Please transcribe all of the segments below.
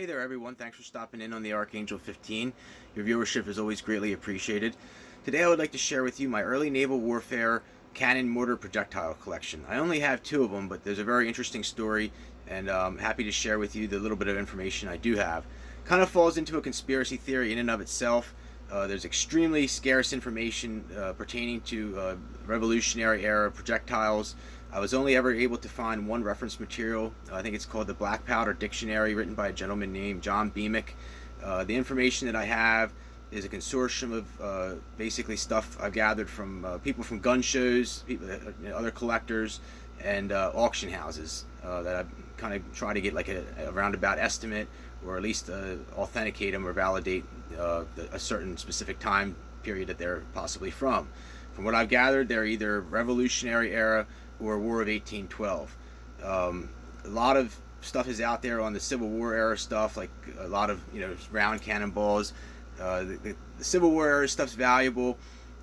Hey there everyone, thanks for stopping in on the Archangel 15. Your viewership is always greatly appreciated. Today I would like to share with you my early naval warfare cannon mortar projectile collection. I only have two of them, but there's a very interesting story, and I'm happy to share with you the little bit of information I do have. Kind of falls into a conspiracy theory in and of itself. There's extremely scarce information pertaining to Revolutionary era projectiles. I was only ever able to find one reference material. I think it's called the Black Powder Dictionary, written by a gentleman named John Beamick. The information that I have is a consortium of basically stuff I've gathered from people from gun shows, people, other collectors, and auction houses that I've kind of try to get like a roundabout estimate, or at least authenticate them or validate a certain specific time period that they're possibly from. From what I've gathered, they're either Revolutionary era or War of 1812. A lot of stuff is out there on the Civil War era stuff, like a lot of round cannonballs. The Civil War era stuff's valuable,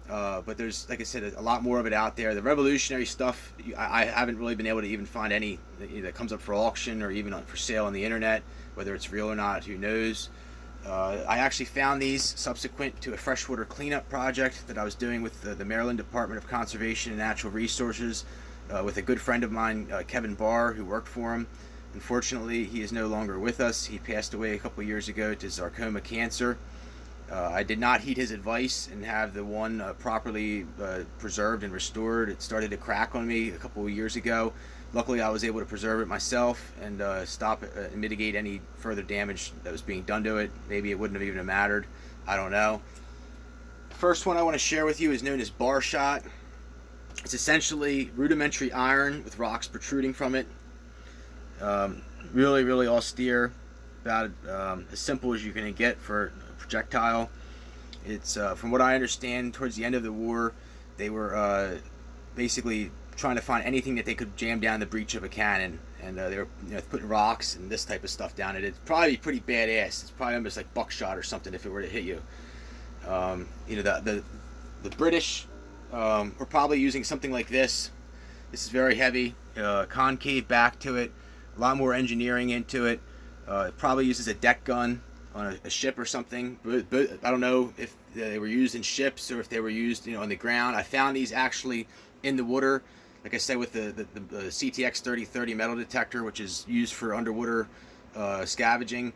but there's, like I said, a lot more of it out there. The Revolutionary stuff, I haven't really been able to even find any that comes up for auction or even for sale on the internet. Whether it's real or not, who knows? I actually found these subsequent to a freshwater cleanup project that I was doing with the Maryland Department of Conservation and Natural Resources, with a good friend of mine, Kevin Barr, who worked for him. Unfortunately, he is no longer with us. He passed away a couple years ago to sarcoma cancer. I did not heed his advice and have the one properly preserved and restored. It started to crack on me a couple of years ago. Luckily, I was able to preserve it myself and stop and mitigate any further damage that was being done to it. Maybe it wouldn't have even mattered. I don't know. The first one I want to share with you is known as bar shot. It's essentially rudimentary iron with rocks protruding from it. Really, really austere. About as simple as you can get for a projectile. It's from what I understand, towards the end of the war, they were basically trying to find anything that they could jam down the breech of a cannon, and they were putting rocks and this type of stuff down it. It'd probably be pretty badass. It's probably almost like buckshot or something if it were to hit you. The British were probably using something like this. This is very heavy, concave back to it, a lot more engineering into it. It probably uses a deck gun on a ship or something, but I don't know if they were used in ships or if they were used on the ground. I found these actually in the water, like I said, with the CTX 3030 metal detector, which is used for underwater scavenging.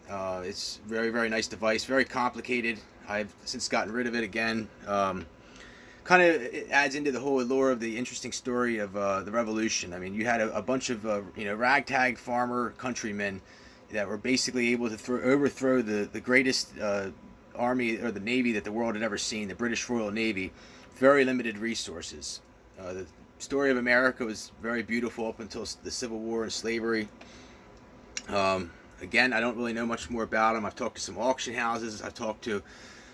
It's very, very nice device, very complicated. I've since gotten rid of it again. Kind of it adds into the whole allure of the interesting story of the Revolution. I mean, you had a bunch of ragtag farmer countrymen that were basically able to overthrow the greatest army or the navy that the world had ever seen, the British Royal Navy. Very limited resources. The story of America was very beautiful up until the Civil War and slavery. Again, I don't really know much more about them. I've talked to some auction houses. I've talked to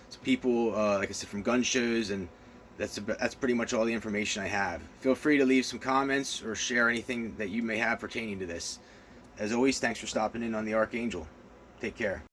some people, like I said, from gun shows, and that's pretty much all the information I have. Feel free to leave some comments or share anything that you may have pertaining to this. As always, thanks for stopping in on the Archangel. Take care.